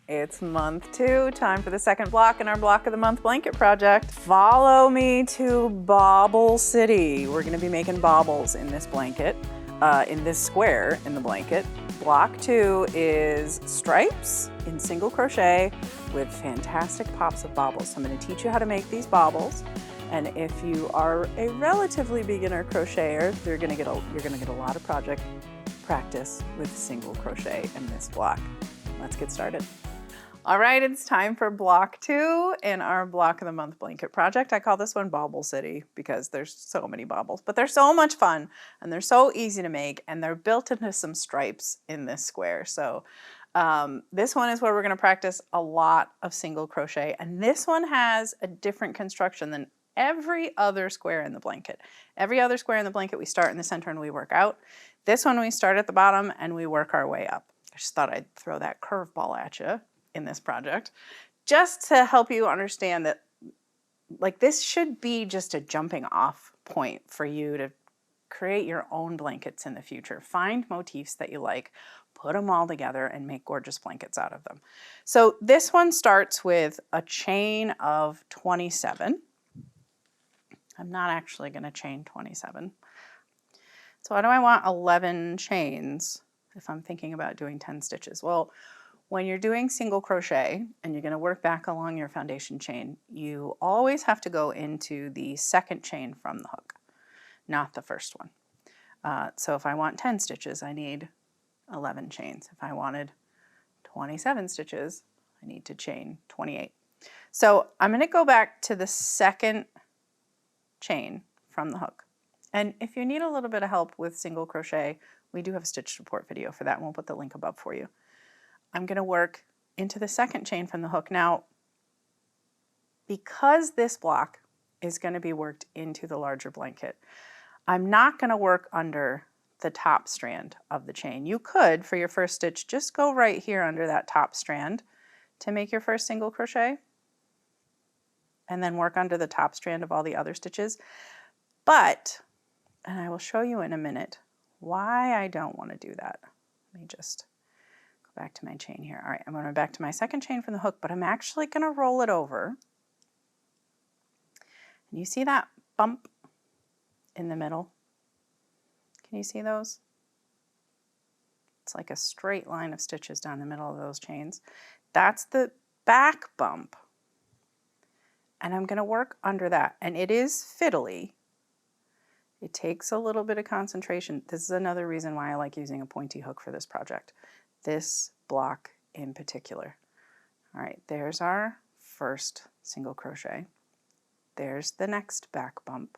It's month 2, time for the second block in our Block of the Month blanket project. Follow me to Bobble City. We're gonna be making bobbles in this blanket, in this square in the blanket. Block 2 is stripes in single crochet with fantastic pops of bobbles. So I'm gonna teach you how to make these bobbles. And if you are a relatively beginner crocheter, you're gonna get a lot of project practice with single crochet in this block. Let's get started. All right, it's time for block 2 in our Block of the Month blanket project. I call this one Bobble City because there's so many bobbles, but they're so much fun and they're so easy to make and they're built into some stripes in this square. So this one is where we're gonna practice a lot of single crochet, and this one has a different construction than every other square in the blanket. Every other square in the blanket, we start in the center and we work out. This one, we start at the bottom and we work our way up. I just thought I'd throw that curveball at you in this project, just to help you understand that like this should be just a jumping off point for you to create your own blankets in the future. Find motifs that you like, put them all together and make gorgeous blankets out of them. So this one starts with a chain of 27. I'm not actually going to chain 27. So why do I want 11 chains if I'm thinking about doing 10 stitches? Well, when you're doing single crochet and you're going to work back along your foundation chain, you always have to go into the second chain from the hook, not the first one. So if I want 10 stitches, I need 11 chains. If I wanted 27 stitches, I need to chain 28. So I'm going to go back to the second chain from the hook. And if you need a little bit of help with single crochet, we do have a stitch support video for that, and we'll put the link above for you. I'm going to work into the second chain from the hook. Now, because this block is going to be worked into the larger blanket, I'm not going to work under the top strand of the chain. You could, for your first stitch, just go right here under that top strand to make your first single crochet, and then work under the top strand of all the other stitches. But, and I will show you in a minute why I don't want to do that. Let me just go back to my chain here. All right, I'm going back to my second chain from the hook, but I'm actually going to roll it over. And you see that bump in the middle? Can you see those? It's like a straight line of stitches down the middle of those chains. That's the back bump. And I'm going to work under that. And it is fiddly. It takes a little bit of concentration. This is another reason why I like using a pointy hook for this project. This block in particular. All right, there's our first single crochet. There's the next back bump.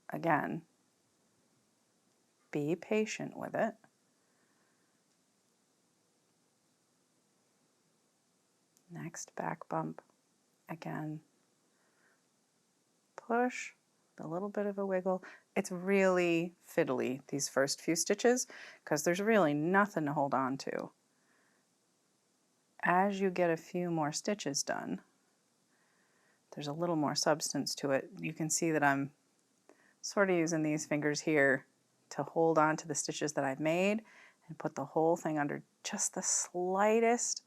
Again, be patient with it. Next back bump. Again, push, a little bit of a wiggle. It's really fiddly, these first few stitches, because there's really nothing to hold on to. As you get a few more stitches done, there's a little more substance to it. You can see that I'm sort of using these fingers here to hold on to the stitches that I've made and put the whole thing under just the slightest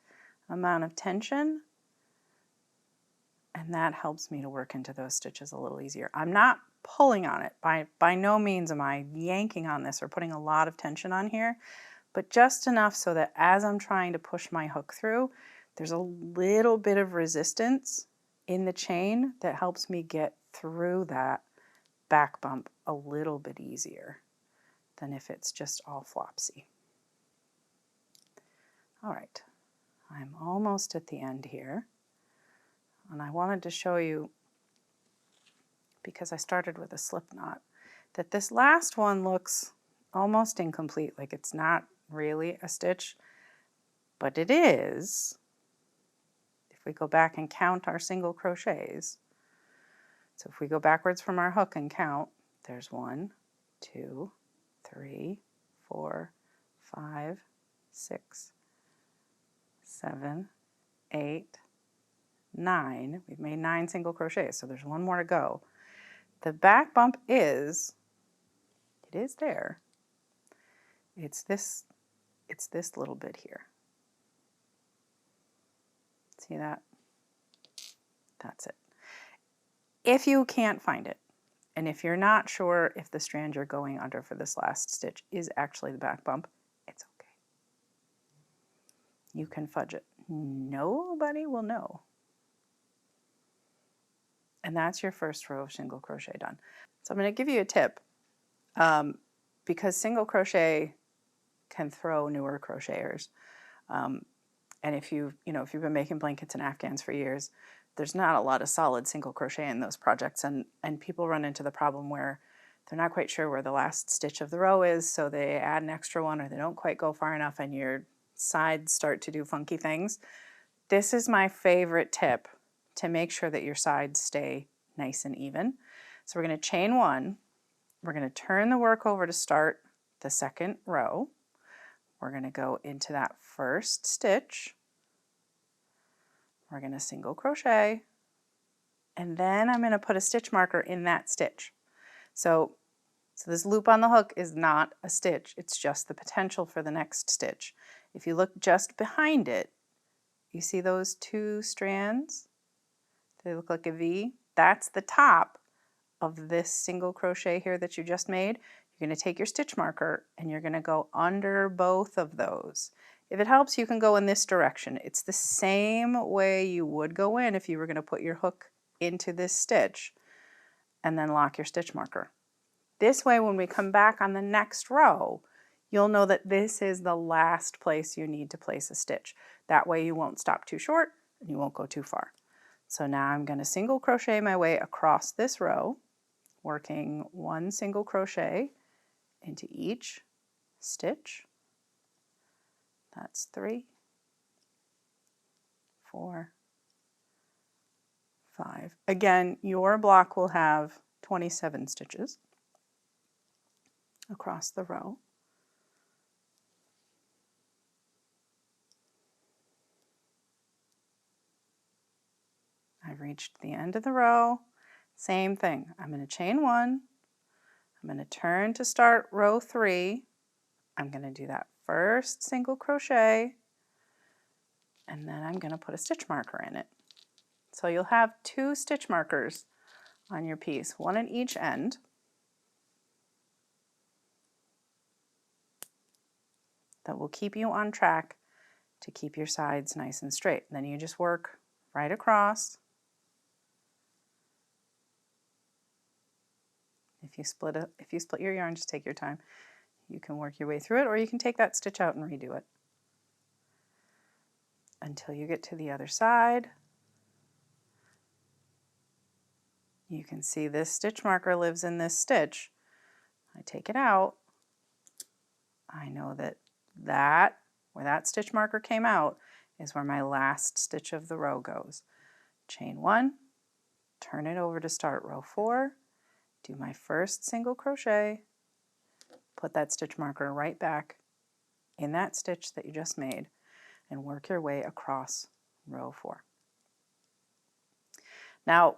amount of tension. And that helps me to work into those stitches a little easier. I'm not pulling on it. By no means am I yanking on this or putting a lot of tension on here, but just enough so that as I'm trying to push my hook through, there's a little bit of resistance in the chain that helps me get through that back bump a little bit easier than if it's just all flopsy. All right, I'm almost at the end here. And I wanted to show you, because I started with a slip knot, that this last one looks almost incomplete, like it's not really a stitch, but it is. If we go back and count our single crochets, so if we go backwards from our hook and count, there's 1, 2, 3, 4, 5, 6, 7, 8, 9. We've made 9 single crochets, so there's one more to go. The back bump is, it is there. It's this little bit here. See that? That's it. If you can't find it, and if you're not sure if the strand you're going under for this last stitch is actually the back bump, it's okay. You can fudge it. Nobody will know. And that's your first row of single crochet done. So I'm going to give you a tip, because single crochet can throw newer crocheters. And if you've been making blankets and afghans for years, there's not a lot of solid single crochet in those projects, and people run into the problem where they're not quite sure where the last stitch of the row is, so they add an extra one, or they don't quite go far enough and your sides start to do funky things. This is my favorite tip to make sure that your sides stay nice and even. So we're going to chain one, we're going to turn the work over to start the second row. We're going to go into that first stitch. We're going to single crochet, and then I'm going to put a stitch marker in that stitch. So this loop on the hook is not a stitch, it's just the potential for the next stitch. If you look just behind it, you see those two strands? They look like a V. That's the top of this single crochet here that you just made. You're going to take your stitch marker and you're going to go under both of those. If it helps, you can go in this direction. It's the same way you would go in if you were going to put your hook into this stitch and then lock your stitch marker. This way, when we come back on the next row, you'll know that this is the last place you need to place a stitch. That way you won't stop too short and you won't go too far. So now I'm going to single crochet my way across this row, working one single crochet into each stitch. That's 3, 4, 5. Again, your block will have 27 stitches across the row. I've reached the end of the row. Same thing. I'm going to chain one. I'm going to turn to start row 3. I'm going to do that first single crochet, and then I'm going to put a stitch marker in it. So you'll have 2 stitch markers on your piece, one at each end. That will keep you on track to keep your sides nice and straight. And then you just work right across. If you split your yarn, just take your time. You can work your way through it, or you can take that stitch out and redo it until you get to the other side. You can see this stitch marker lives in this stitch. I take it out. I know that where that stitch marker came out is where my last stitch of the row goes. Chain one, turn it over to start row 4, do my first single crochet, put that stitch marker right back in that stitch that you just made, and work your way across row 4. Now,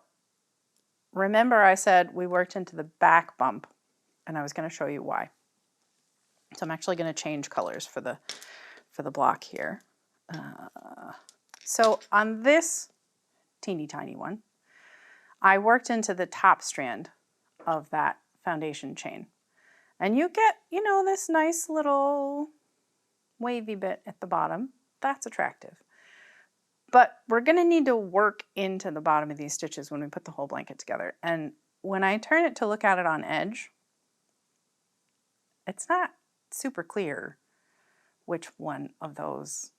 remember I said we worked into the back bump, and I was going to show you why. So I'm actually going to change colors for the block here. So on this teeny tiny one, I worked into the top strand of that foundation chain. And you get, this nice little wavy bit at the bottom. That's attractive. But we're going to need to work into the bottom of these stitches when we put the whole blanket together. And when I turn it to look at it on edge, it's not super clear which one of those,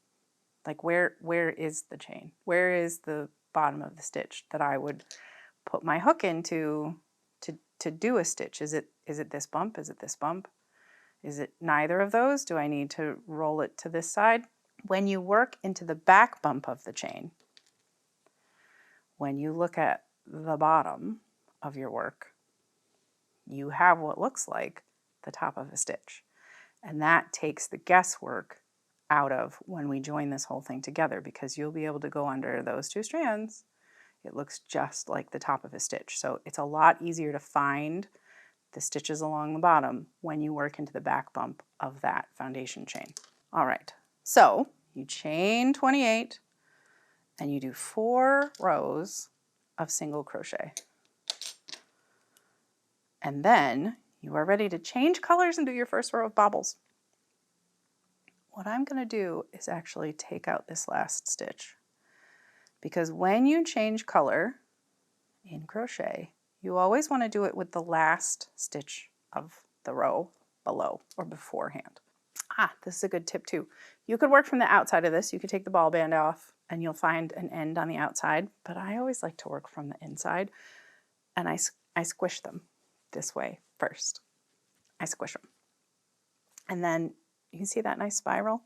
like where is the chain? Where is the bottom of the stitch that I would put my hook into to do a stitch? Is it this bump? Is it this bump? Is it neither of those? Do I need to roll it to this side? When you work into the back bump of the chain, when you look at the bottom of your work, you have what looks like the top of a stitch. And that takes the guesswork out of when we join this whole thing together, because you'll be able to go under those 2 strands. It looks just like the top of a stitch. So it's a lot easier to find the stitches along the bottom when you work into the back bump of that foundation chain. All right, so you chain 28 and you do 4 rows of single crochet. And then you are ready to change colors and do your first row of bobbles. What I'm going to do is actually take out this last stitch, because when you change color in crochet, you always want to do it with the last stitch of the row below or beforehand. This is a good tip too. You could work from the outside of this. You could take the ball band off and you'll find an end on the outside, but I always like to work from the inside, and I squish them this way first. I squish them. And then you can see that nice spiral?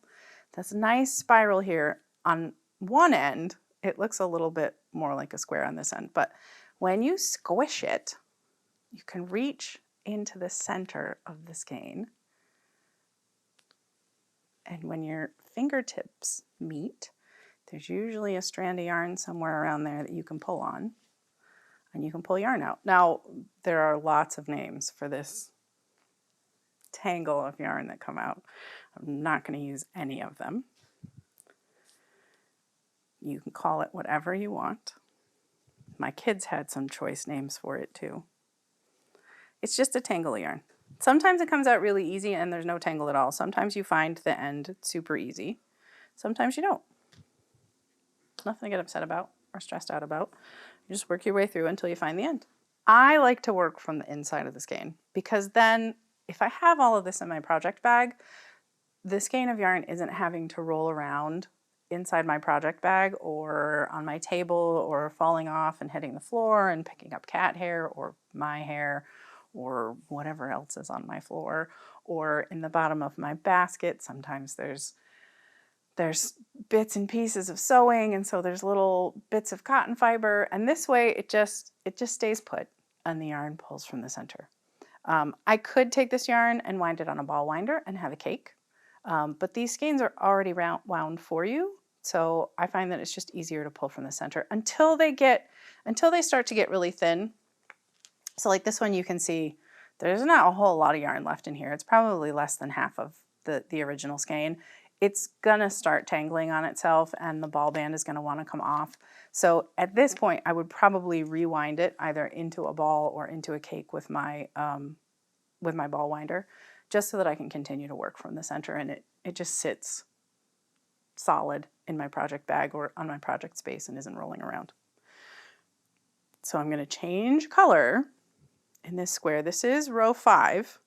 That's a nice spiral here. On one end, it looks a little bit more like a square on this end, but when you squish it, you can reach into the center of the skein. And when your fingertips meet, there's usually a strand of yarn somewhere around there that you can pull on, and you can pull yarn out. Now, there are lots of names for this tangle of yarn that come out. I'm not going to use any of them. You can call it whatever you want. My kids had some choice names for it too. It's just a tangle of yarn. Sometimes it comes out really easy and there's no tangle at all. Sometimes you find the end super easy. Sometimes you don't. Nothing to get upset about or stressed out about. You just work your way through until you find the end. I like to work from the inside of the skein, because then if I have all of this in my project bag, the skein of yarn isn't having to roll around inside my project bag or on my table or falling off and hitting the floor and picking up cat hair or my hair or whatever else is on my floor, or in the bottom of my basket. Sometimes there's bits and pieces of sewing, and so there's little bits of cotton fiber, and this way it just stays put and the yarn pulls from the center. I could take this yarn and wind it on a ball winder and have a cake, but these skeins are already wound for you, so I find that it's just easier to pull from the center until they start to get really thin. So like this one, you can see there's not a whole lot of yarn left in here. It's probably less than half of the original skein. It's gonna start tangling on itself and the ball band is gonna wanna come off. So at this point, I would probably rewind it either into a ball or into a cake with my ball winder, just so that I can continue to work from the center and it just sits solid in my project bag or on my project space and isn't rolling around. So I'm gonna change color in this square. This is row 5.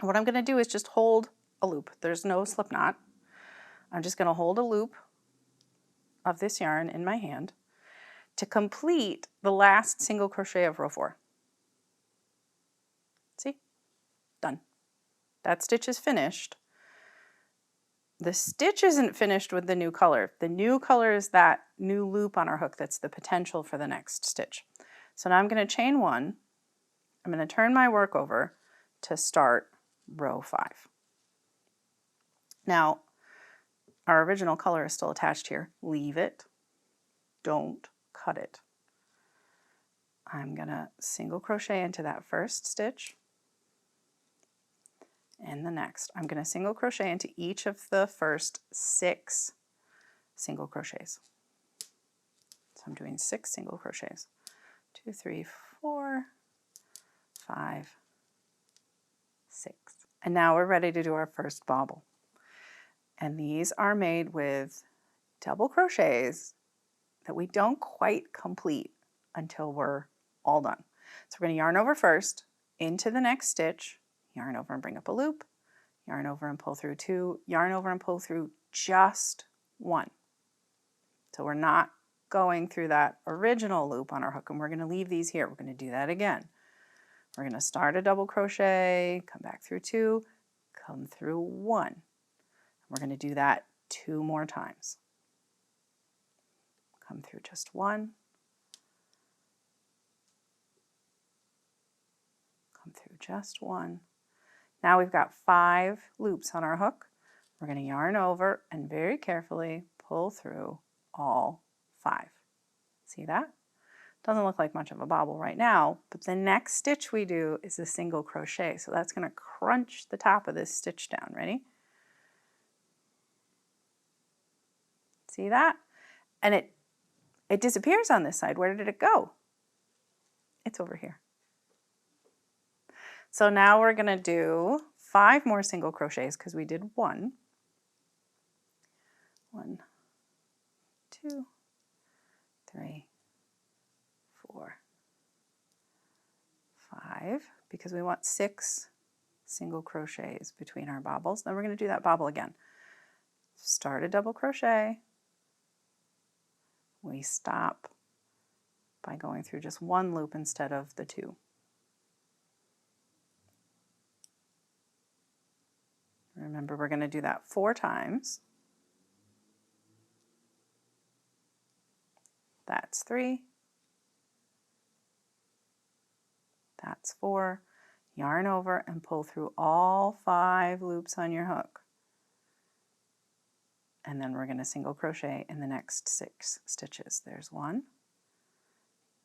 What I'm gonna do is just hold a loop. There's no slip knot. I'm just going to hold a loop of this yarn in my hand to complete the last single crochet of row 4. See? Done. That stitch is finished. The stitch isn't finished with the new color. The new color is that new loop on our hook that's the potential for the next stitch. So now I'm going to chain 1. I'm going to turn my work over to start row 5. Now, our original color is still attached here. Leave it. Don't cut it. I'm going to single crochet into that first stitch and the next. I'm going to single crochet into each of the first 6 single crochets. So I'm doing 6 single crochets. 2, 3, 4, 5, 6. And now we're ready to do our first bobble. And these are made with double crochets that we don't quite complete until we're all done. So we're going to yarn over first into the next stitch, yarn over and bring up a loop, yarn over and pull through 2, yarn over and pull through just 1. So we're not going through that original loop on our hook, and we're going to leave these here. We're going to do that again. We're going to start a double crochet, come back through 2, come through 1. We're going to do that 2 more times. Come through just 1. Come through just 1. Now we've got 5 loops on our hook. We're going to yarn over and very carefully pull through all 5. See that? Doesn't look like much of a bobble right now, but the next stitch we do is a single crochet. So that's going to crunch the top of this stitch down. Ready? See that? and it disappears on this side. Where did it go? It's over here. So now we're going to do 5 more single crochets because we did 1. 1, 2, 3, 4, 5, because we want 6 single crochets between our bobbles. Then we're going to do that bobble again. Start a double crochet. We stop by going through just 1 loop instead of the 2. Remember, we're going to do that 4 times. That's 3. That's 4. Yarn over and pull through all 5 loops on your hook. And then we're going to single crochet in the next 6 stitches. There's 1.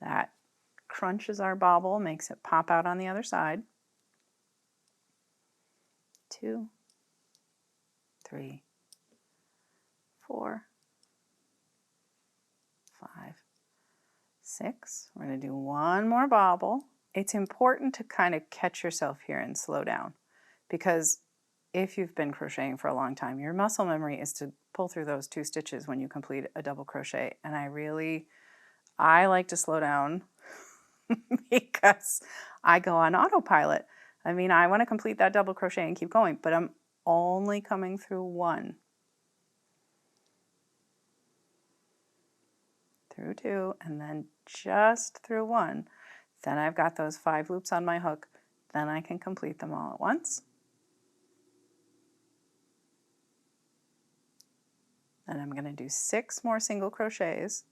That crunches our bobble, makes it pop out on the other side. 2, 3, 4, 5, 6. We're going to do 1 more bobble. It's important to kind of catch yourself here and slow down, because if you've been crocheting for a long time, your muscle memory is to pull through those 2 stitches when you complete a double crochet. And I like to slow down because I go on autopilot. I mean, I want to complete that double crochet and keep going, but I'm only coming through 1. Through 2, and then just through 1. Then I've got those 5 loops on my hook. Then I can complete them all at once. Then I'm going to do 6 more single crochets.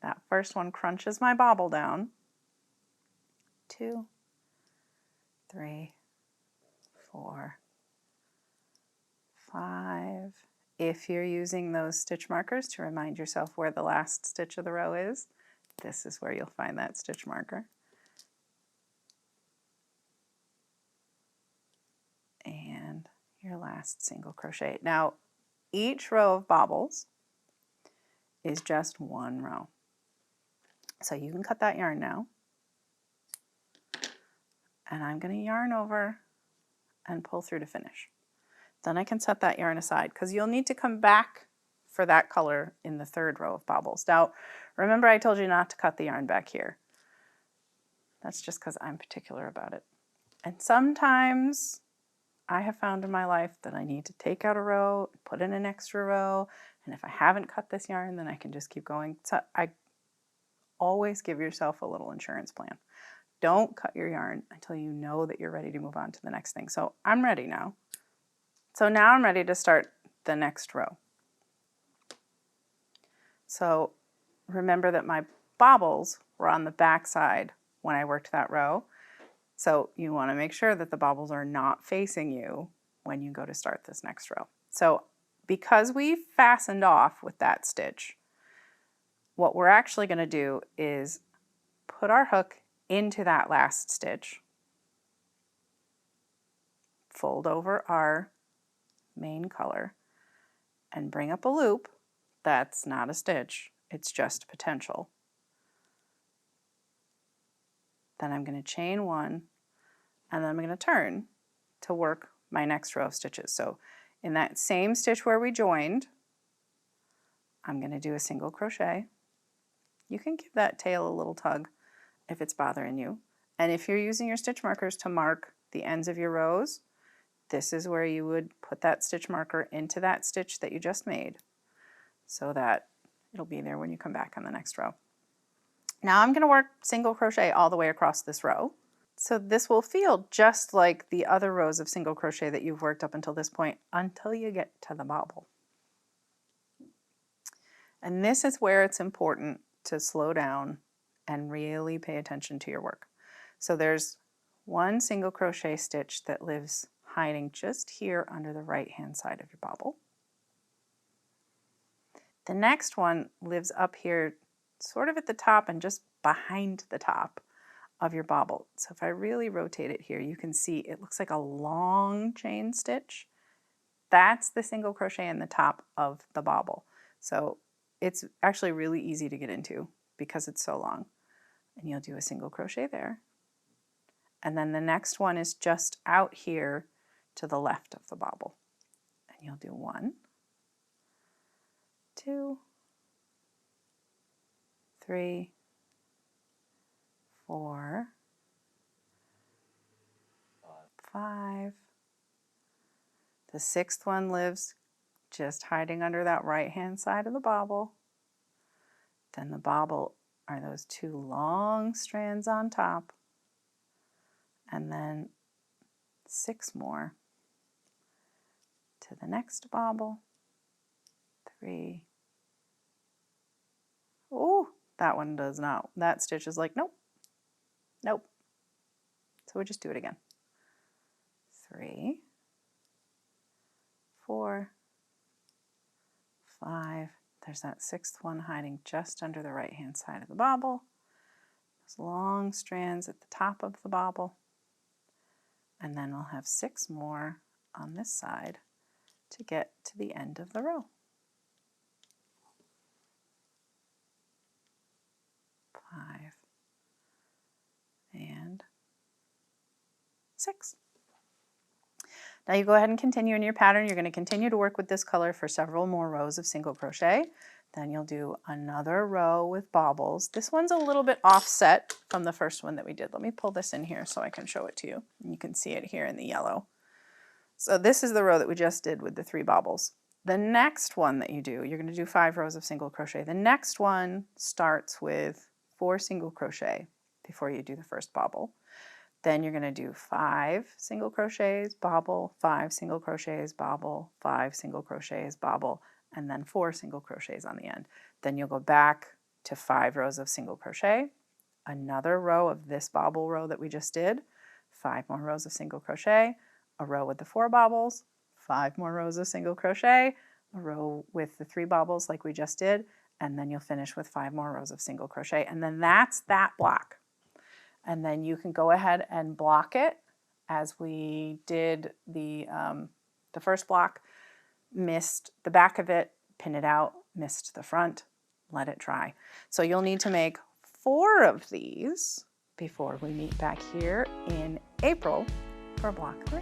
That first one crunches my bobble down. 2, 3, 4, 5. If you're using those stitch markers to remind yourself where the last stitch of the row is, this is where you'll find that stitch marker. And your last single crochet. Now, each row of bobbles is just 1 row. So you can cut that yarn now. And I'm going to yarn over and pull through to finish. Then I can set that yarn aside because you'll need to come back for that color in the 3rd row of bobbles. Now, remember I told you not to cut the yarn back here. That's just because I'm particular about it. And sometimes I have found in my life that I need to take out a row, put in an extra row, and if I haven't cut this yarn, then I can just keep going. So I always give yourself a little insurance plan. Don't cut your yarn until you know that you're ready to move on to the next thing. So I'm ready now. So now I'm ready to start the next row. So remember that my bobbles were on the back side when I worked that row. So you want to make sure that the bobbles are not facing you when you go to start this next row. So because we fastened off with that stitch, what we're actually going to do is put our hook into that last stitch, fold over our main color, and bring up a loop that's not a stitch, it's just potential. Then I'm going to chain 1, and then I'm going to turn to work my next row of stitches. So in that same stitch where we joined, I'm going to do a single crochet. You can give that tail a little tug if it's bothering you. And if you're using your stitch markers to mark the ends of your rows, this is where you would put that stitch marker into that stitch that you just made so that it'll be there when you come back on the next row. Now I'm going to work single crochet all the way across this row. So this will feel just like the other rows of single crochet that you've worked up until this point until you get to the bobble. And this is where it's important to slow down and really pay attention to your work. So there's 1 single crochet stitch that lives hiding just here under the right hand side of your bobble. The next one lives up here sort of at the top and just behind the top of your bobble. So if I really rotate it here, you can see it looks like a long chain stitch. That's the single crochet in the top of the bobble. So it's actually really easy to get into because it's so long. And you'll do a single crochet there. And then the next one is just out here to the left of the bobble. And you'll do 1, 2, 3, 4, 5. The 6th one lives just hiding under that right-hand side of the bobble. Then the bobble are those 2 long strands on top. And then 6 more to the next bobble. 3. Oh, that one does not. That stitch is like, nope, nope. So we just do it again. 3, 4, 5. There's that 6th one hiding just under the right-hand side of the bobble. Those long strands at the top of the bobble. And then we'll have 6 more on this side to get to the end of the row. 5 and 6. Now you go ahead and continue in your pattern. You're going to continue to work with this color for several more rows of single crochet. Then you'll do another row with bobbles. This one's a little bit offset from the first one that we did. Let me pull this in here so I can show it to you. And you can see it here in the yellow. So this is the row that we just did with the 3 bobbles. The next one that you do, you're going to do 5 rows of single crochet. The next one starts with 4 single crochet before you do the first bobble. Then you're going to do 5 single crochets, bobble, 5 single crochets, bobble, 5 single crochets, bobble, and then 4 single crochets on the end. Then you'll go back to 5 rows of single crochet, another row of this bobble row that we just did, 5 more rows of single crochet, a row with the 4 bobbles, 5 more rows of single crochet, a row with the 3 bobbles like we just did, and then you'll finish with 5 more rows of single crochet. And then that's that block. And then you can go ahead and block it as we did the first block, missed the back of it, pin it out, missed the front, let it dry. So you'll need to make 4 of these before we meet back here in April for block 3.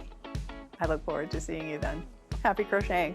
I look forward to seeing you then. Happy crocheting!